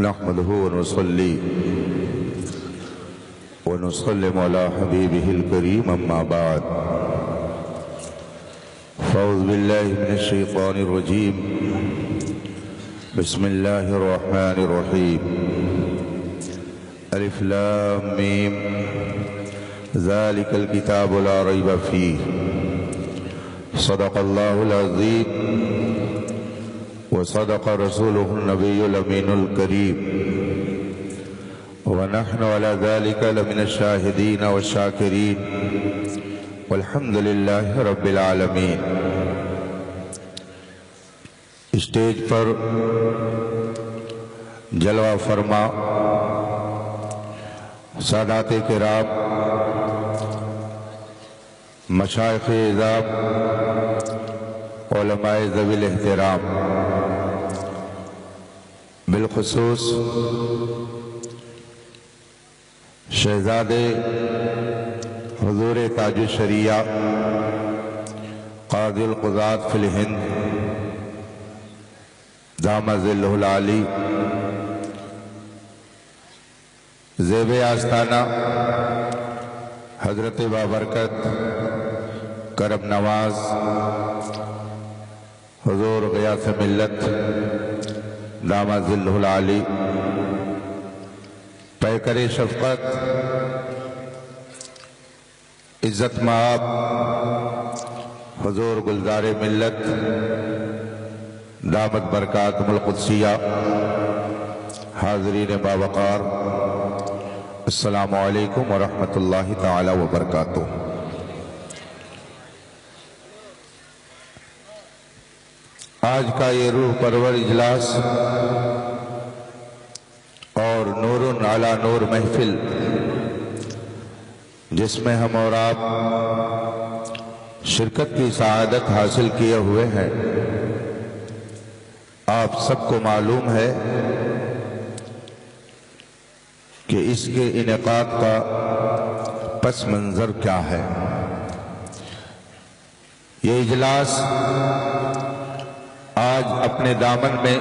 نحمده ونصلي ونسلم على حبيبه الكريم أما بعد فأعوذ بالله من الشيطان الرجيم بسم الله الرحمن الرحيم ألف لام ميم ذلك الكتاب لا ريب فيه صدق الله العظيم وصدق رسوله النبي الأمين الكريم ونحن على ذلك لمن الشاهدين والشاكرين والحمد لله رب العالمين۔ اسٹیج پر جلوہ فرما سادات کرام، مشائخ اعظام، علماء ذوی الاحترام، بالخصوص شہزادے حضور تاج الشریعہ قاضی القضاة فی الہند دامہ ظلہ العالی، زیب آستانہ حضرت بابرکت کرم نواز حضور غیاث ملت دامہ ظلہ العالی، پیکر شفقت عزت مآب حضور گلزار ملت دامت برکاتہم القدسیہ، حاضرین باوقار، السلام علیکم ورحمۃ اللہ تعالی وبرکاتہ۔ آج کا یہ روح پرور اجلاس اور نور علی نور محفل، جس میں ہم اور آپ شرکت کی سعادت حاصل کیے ہوئے ہیں، آپ سب کو معلوم ہے کہ اس کے انعقاد کا پس منظر کیا ہے۔ یہ اجلاس آج اپنے دامن میں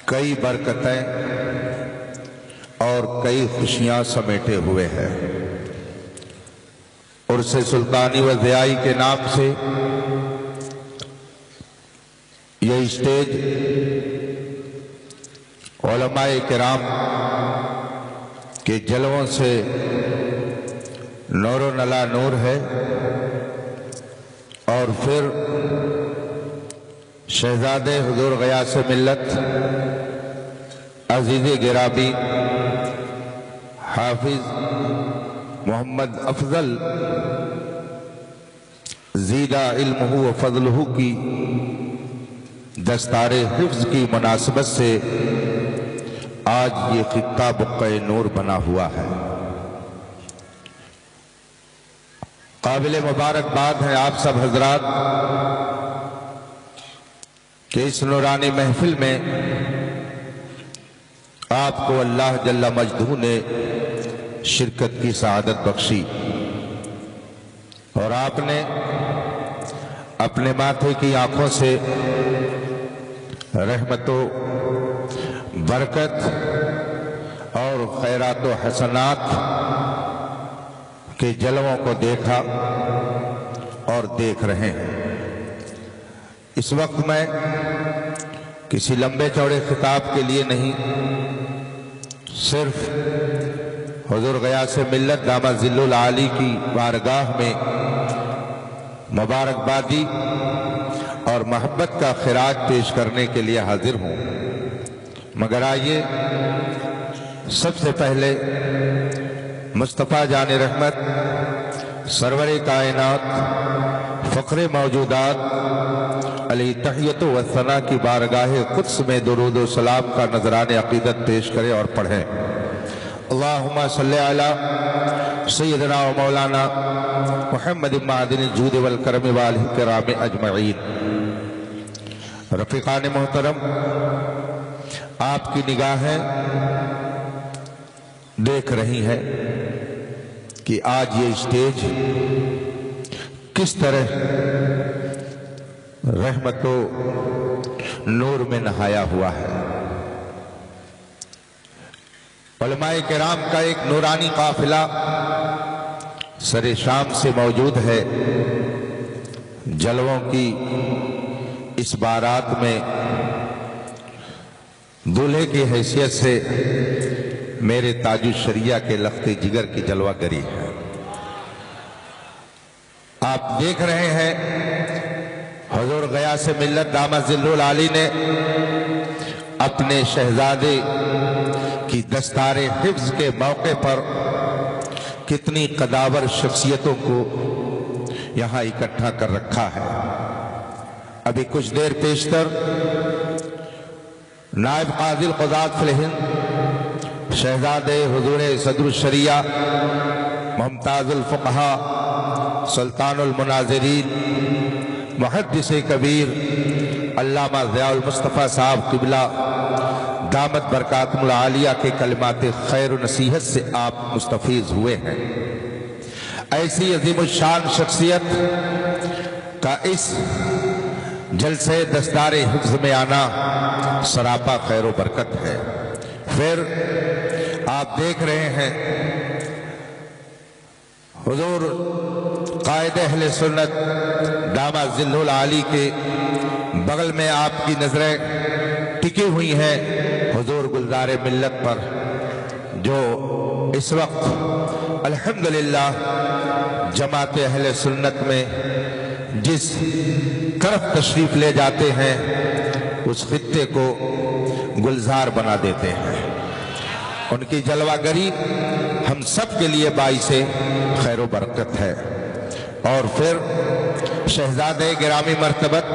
کئی برکتیں اور کئی خوشیاں سمیٹے ہوئے ہیں۔ عرس سلطانی و ضیائی کے نام سے یہ اسٹیج علماء کرام کے جلووں سے نور و نلا نور ہے، اور پھر شہزادے حضور غیاث ملت عزیز گرامی حافظ محمد افضل زیدہ علمہ و فضلہ کی دستار حفظ کی مناسبت سے آج یہ خطہ بقع نور بنا ہوا ہے۔ قابل مبارکباد ہے آپ سب حضرات کہ اس نورانی محفل میں آپ کو اللہ جل مجدہ نے شرکت کی سعادت بخشی، اور آپ نے اپنے ماتھے کی آنکھوں سے رحمت و برکت اور خیرات و حسنات کے جلووں کو دیکھا اور دیکھ رہے ہیں۔ اس وقت میں کسی لمبے چوڑے خطاب کے لیے نہیں، صرف حضور غیاث ملت دامہ ظلہ العالی کی بارگاہ میں مبارکبادی اور محبت کا خراج پیش کرنے کے لیے حاضر ہوں۔ مگر آئیے سب سے پہلے مصطفیٰ جان رحمت سرور کائنات فخر موجودات علی تحیت و ثنا کی بارگاہ قدس میں درود و سلام کا نذران عقیدت پیش کرے اور پڑھیں۔ اللہم صلی علی سیدنا و مولانا محمد معدن الجود والکرم والہ کرام اجمعین۔ رفیقان محترم، آپ کی نگاہیں دیکھ رہی ہیں کہ آج یہ اسٹیج کس طرح رحمت و نور میں نہایا ہوا ہے۔ उलमाए किराम का एक नूरानी काफिला सरे शाम से मौजूद है। जलवों की इस बारात में दूल्हे की हैसियत से मेरे ताजु शरिया के लख्ते जिगर की जलवागरी है। आप देख रहे हैं हुजूर गया से मिल्लत दामद ज़िल्लुल आली ने अपने शहजादे की दस्तारे हिफ्ज के मौके पर कितनी कदावर शख्सियतों को यहां इकट्ठा कर रखा है। अभी कुछ देर पेशतर नायब काज़ी क़ुज़ात फ़िल हिंद शहजादे हुजूर सदरुल शरिया मुमताज़ुल फ़ुक़हा सुल्तानुल मुनाज़िरीन मुहद्दिस कबीर अल्लामा ज़ियाउल मुस्तफ़ा साहब क़िबला दामत बरकातुल आलिया के कलिमात खैर व नसीहत से आप मुस्तफ़ीज़ हुए हैं। ऐसी अज़ीमुल शान शख्सियत का इस जलसे दस्तारे हिफ्ज़ में आना सरापा खैर व बरकत है। फिर आप देख रहे हैं हुजूर कायदे अहले सुन्नत दामद ज़िल्लुल आली के बगल में आपकी नजरें टिकी हुई हैं हुजूर गुलज़ारे मिल्लत पर, जो इस वक्त अल्हम्दुलिल्लाह जमात अहले सुन्नत में जिस तरफ तशरीफ ले जाते हैं उस खित्ते को गुलजार बना देते हैं। उनकी जलवागरी हम सब के लिए बाइसे खैर व बरकत है। और फिर शहजादे गिरामी मर्तबत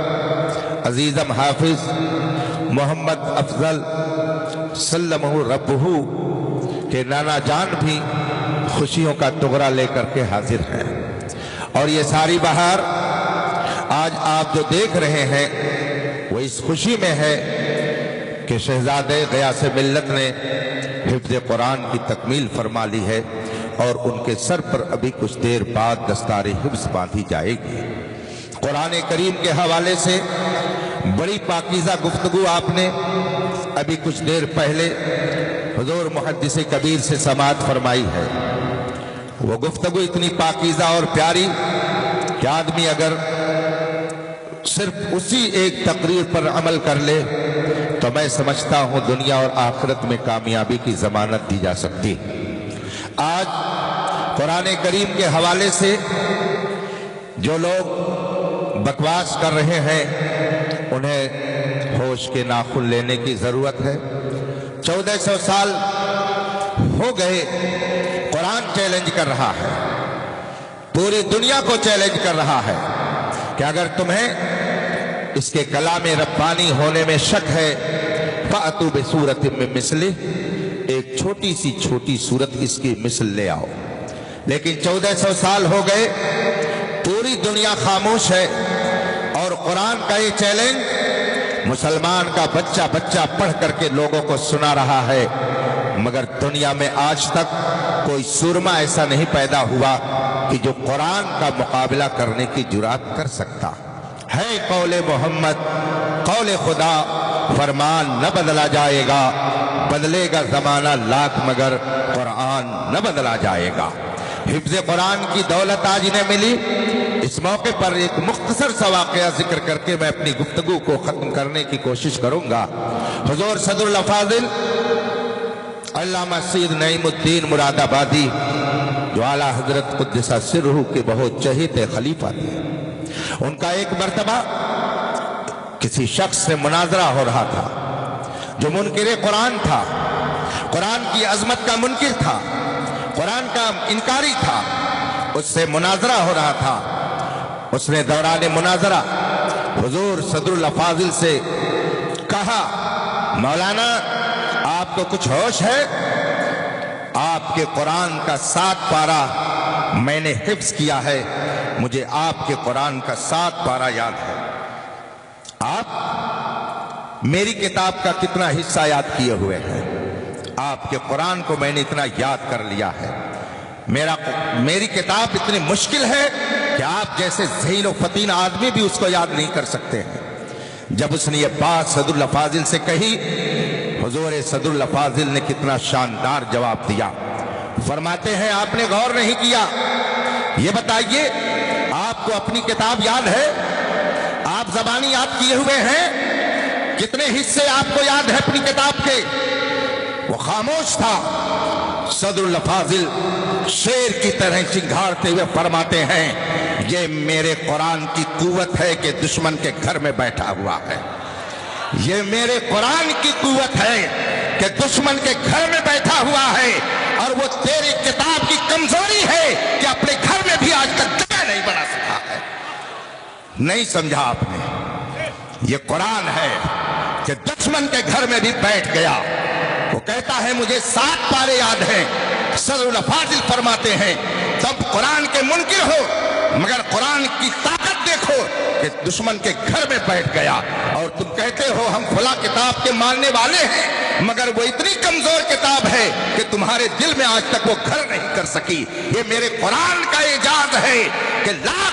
अजीज़म हाफिज मोहम्मद अफजल सल्लमहु रब्बहु के नाना जान भी खुशियों का तुगरा लेकर के हाजिर हैं। और ये सारी बहार आज आप जो देख रहे हैं वो इस खुशी में है कि शहजादे गयास मिल्लत ने हिफ्ज़ कुरान की तकमील फरमा ली है और उनके सर पर अभी कुछ देर बाद दस्तारे हिफ्ज़ बांधी जाएगी। कुरान करीम के हवाले से बड़ी पाकीज़ा गुफ्तगू आपने अभी कुछ देर पहले हुजूर मुहद्दिस कबीर से समाअत फरमाई है। वो गुफ्तगू इतनी पाकीज़ा और प्यारी कि आदमी अगर सिर्फ उसी एक तकरीर पर अमल कर ले तो मैं समझता हूं दुनिया और आखिरत में कामयाबी की जमानत दी जा सकती। आज कुरान करीम के हवाले से जो लोग बकवास कर रहे हैं उन्हें होश के नाखुन लेने की जरूरत है। 1400 साल हो गए कुरान चैलेंज कर रहा है, पूरी दुनिया को चैलेंज कर रहा है कि अगर तुम्हें इसके कलामे रब्बानी होने में शक है फ़अतू बिसूरतिन मिन मिस्लिह, एक छोटी सूरत इसकी मिसल ले आओ। लेकिन 1400 साल हो गए, पूरी दुनिया खामोश है और कुरान का ये चैलेंज मुसलमान का बच्चा बच्चा पढ़ करके लोगों को सुना रहा है, मगर दुनिया में आज तक कोई सुरमा ऐसा नहीं पैदा हुआ कि जो कुरान का मुकाबला करने की जुरात कर सकता है। कौले मोहम्मद कौले खुदा, फरमान न बदला जाएगा, बदलेगा जमाना लाख मगर कुरान न बदला जाएगा। हिफ्ज़ कुरान की दौलत आज इन्हें मिली। इस मौके पर एक मुख्तसर सा वाक़या जिक्र करके मैं अपनी गुफ्तगू को खत्म करने की कोशिश करूंगा। हुजूर सदरुल अफाज़िल अल्लामा सैयद नईमुद्दीन मुरादाबादी जो आला हजरत कुद्दसा सिर्हु के बहुत चहेते खलीफा थे, उनका एक मर्तबा किसी शख्स से मुनाजरा हो रहा था जो मुनकिर कुरान था, कुरान की अजमत का मुनकिर था, कुरान का इनकारी था। उससे मुनाजरा हो रहा था। उसने दौरान मुनाजरा हुजूर सदरुल अफाज़िल से कहा, मौलाना आपको कुछ होश है? आपके कुरान का 7 पारा मैंने हिफ्ज़ किया है, मुझे आपके कुरान का 7 पारा याद है। आप मेरी किताब का कितना हिस्सा याद किए हुए हैं? आपके कुरान को मैंने इतना याद कर लिया है। मेरी किताब इतनी मुश्किल है कि आप जैसे ज़हीन व फतीन आदमी भी उसको याद नहीं कर सकते हैं। जब उसने ये बात सदरुल अफाज़िल से कही, हुजूर सदरुल अफाजिल ने कितना शानदार जवाब दिया। फरमाते हैं आपने गौर नहीं किया, ये बताइए आपको अपनी किताब याद है? आप ज़बानी याद किए हुए हैं? कितने हिस्से आपको याद है अपनी किताब के? वो खामोश था। सदरुल अफाजिल शेर की तरह चिंघाड़ते हुए फरमाते हैं, ये मेरे कुरान की कुव्वत है कि दुश्मन के घर में बैठा हुआ है। ये मेरे कुरान की कुव्वत है कि दुश्मन के घर में बैठा हुआ है, और वो तेरी किताब की कमजोरी है कि अपने घर में भी आज तक जगह नहीं बना सका है। नहीं समझा आपने? ये कुरान है कि दुश्मन के घर में भी बैठ गया। वो कहता है मुझे 7 पारे याद हैं। सदरुल अफाजिल फरमाते हैं तब कुरान के मुनकिर हो, मगर कुरान की ताकत देखो कि दुश्मन के घर में बैठ गया। और तुम कहते हो हम फला किताब के मानने वाले हैं, मगर वो इतनी कमजोर किताब है कि तुम्हारे दिल में आज तक वो घर नहीं कर सकी। ये मेरे कुरान का एजाज है कि लाख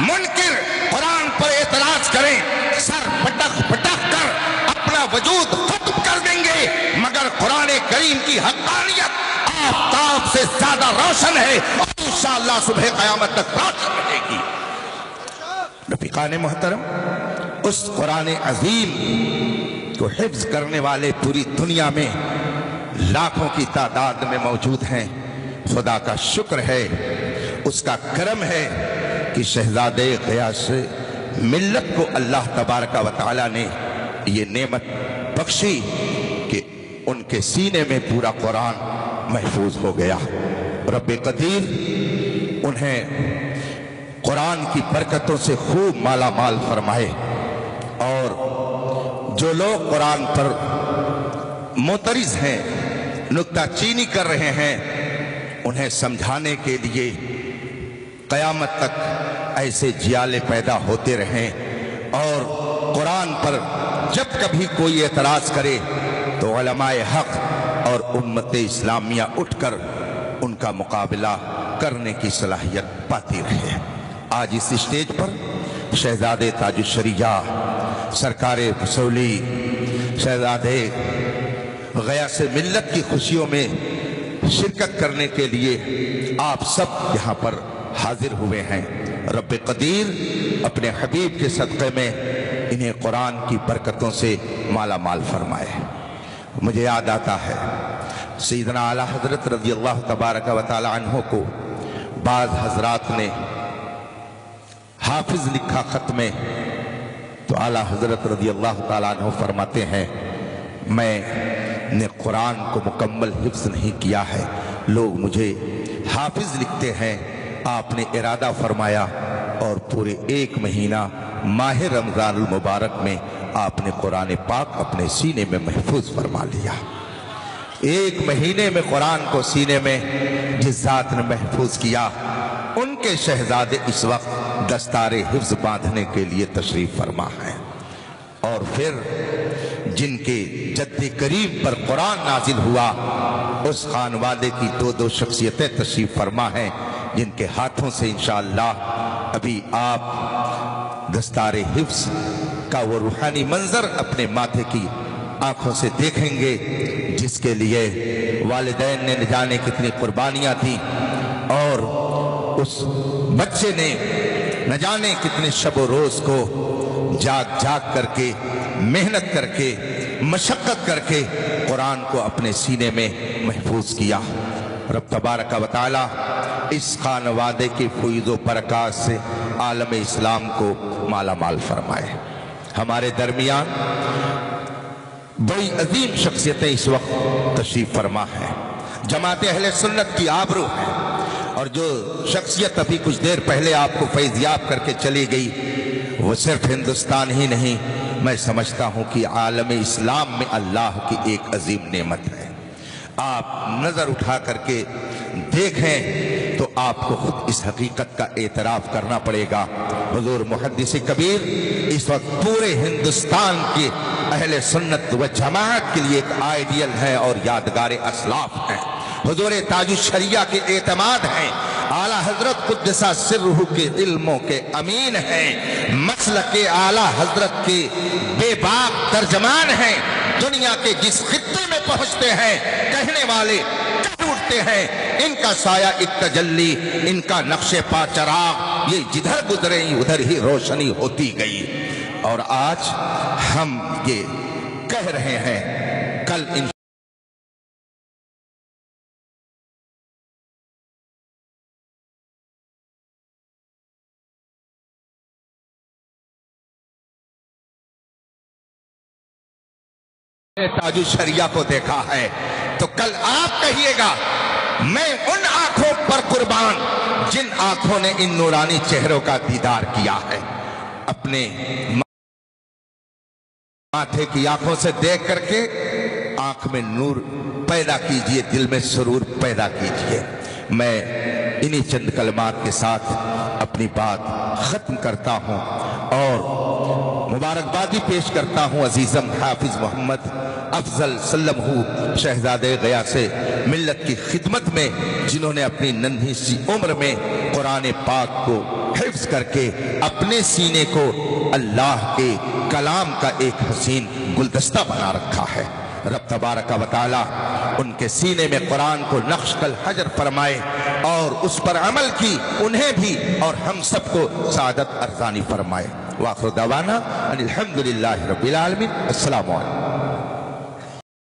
मुनकिर कुरान पर एतराज करें, सर पटक पटक कर अपना वजूद खत्म कर देंगे, मगर कुरान करीम की हक़ानियत आफ़ताब से ज्यादा रोशन है और इंशाअल्लाह सुबह क़यामत तक रोशन रहेगी। रफ़ीक़ान मोहतरम, उस कुरान अज़ीम को हिफ्ज़ करने वाले पूरी दुनिया में लाखों की तादाद में मौजूद हैं। खुदा का शुक्र है, उसका करम है कि शहज़ादे ग़ियास मिल्लत को अल्लाह तबारक व तआला ने ये नेमत बख्शी कि उनके सीने में पूरा कुरान महफूज हो गया। रब्बे कदीर उन्हें कुरान की बरकतों से खूब माला माल फरमाए, और जो लोग कुरान पर मोतरिज हैं, नुक्ता चीनी कर रहे हैं, उन्हें समझाने के लिए क़यामत तक ऐसे जियाले पैदा होते रहें। और कुरान पर जब कभी कोई एतराज करे तो उलमाए हक़ और उम्मत इस्लामिया उठकर उनका मुकाबला करने की सलाहियत पाती रहे। आज इस स्टेज पर शहजादे ताजुश्शरिया सरकारे फसौली शहजादे ग़ियास मिल्लत की खुशियों में शिरकत करने के लिए आप सब यहाँ पर हाजिर हुए हैं। रब्बे कदीर अपने हबीब के सदक़े में इन्हें कुरान की बरकतों से माला माल फरमाए। मुझे याद आता है सैयदना आला हज़रत रज़ियल्लाहु तबारक व तआला अन्हु को बाज़ हज़रात ने हाफिज़ लिखा खत में, तो आला हज़रत रज़ियल्लाहु तआला अन्हु फरमाते हैं मैंने कुरान को मुकम्मल हिफ्ज़ नहीं किया है, लोग मुझे हाफिज़ लिखते हैं। आपने इरादा फरमाया और पूरे 1 महीना माह रमज़ानुल मुबारक में आपने कुरान पाक अपने सीने में महफूज फरमा लिया। 1 महीने में कुरान को सीने में जिस ज़ात ने महफूज किया, उनके शहजादे इस वक्त दस्तारे हिफ्ज़ बांधने के लिए तशरीफ फरमा है। और फिर जिनके जद्दे करीम पर कुरान नाजिल हुआ, उस खानवादे की 2-2 शख्सियतें तशरीफ फरमा हैं, जिनके हाथों से इंशाअल्लाह अभी आप दस्तारे हिफ्ज़ का वो रूहानी मंजर अपने माथे की आंखों से देखेंगे, जिसके लिए वालिदैन ने न जाने कितनी कुर्बानियां दी, और उस बच्चे ने न जाने कितने शब रोज को जाग जाग करके मेहनत करके मशक्कत करके कुरान को अपने सीने में महफूज किया। रब तबारक व तआला इस खानवादे की फैज़ बरक़ात से आलम इस्लाम को माला माल फरमाए। हमारे दरमियान बड़ी अजीम शख्सियतें इस वक्त तशरीफ फरमा है, जमात अहले सुन्नत की आबरू है, और जो शख्सियत अभी कुछ देर पहले आपको फैज़याब करके चली गई, वो सिर्फ हिंदुस्तान ही नहीं, मैं समझता हूँ कि आलम इस्लाम में अल्लाह की एक अजीम नेमत है। आप नजर उठा करके देखें तो आपको खुद इस हकीकत का एतराफ़ करना पड़ेगा। हुजूर मुहद्दिस कबीर इस वक्त पूरे हिंदुस्तान के अहले सुन्नत व जमात के लिए एक आइडियल है और यादगार असलाफ है। हुजूर ताजुश्शरिया के एतमाद हैं, आला हजरत कुद्दसा सिर्रुहु के इल्मों के अमीन हैं, मसलक के आला हजरत के बेबाक तर्जमान हैं, دنیا کے جس خطے میں پہنچتے ہیں کہنے والے کہہ اٹھتے ہیں ان کا سایہ ایک تجلی، ان کا نقش پا چراغ، یہ جدھر گزرے ادھر ہی روشنی ہوتی گئی۔ اور آج ہم یہ کہہ رہے ہیں، کل تاج الشریعہ کو دیکھا ہے تو کل آپ کہیے گا میں ان آنکھوں پر قربان جن آنکھوں نے ان نورانی چہروں کا دیدار کیا ہے۔ اپنے ماتھے کی آنکھوں سے دیکھ کر کے آنکھ میں نور پیدا کیجئے، دل میں سرور پیدا کیجئے۔ میں انہی چند کلمات کے ساتھ اپنی بات ختم کرتا ہوں اور مبارکبادی پیش کرتا ہوں عزیزم حافظ محمد افضل سلمہ شہزادے غیاث ملت کی خدمت میں، جنہوں نے اپنی ننھی سی عمر میں قرآن پاک کو حفظ کر کے اپنے سینے کو اللہ کے کلام کا ایک حسین گلدستہ بنا رکھا ہے۔ رب تبارک و تعالی ان کے سینے میں قرآن کو نقش الحجر فرمائے اور اس پر عمل کی انہیں بھی اور ہم سب کو سعادت ارزانی فرمائے۔ وآخر دعوانا ان الحمدللہ رب العالمین۔ السلام علیکم۔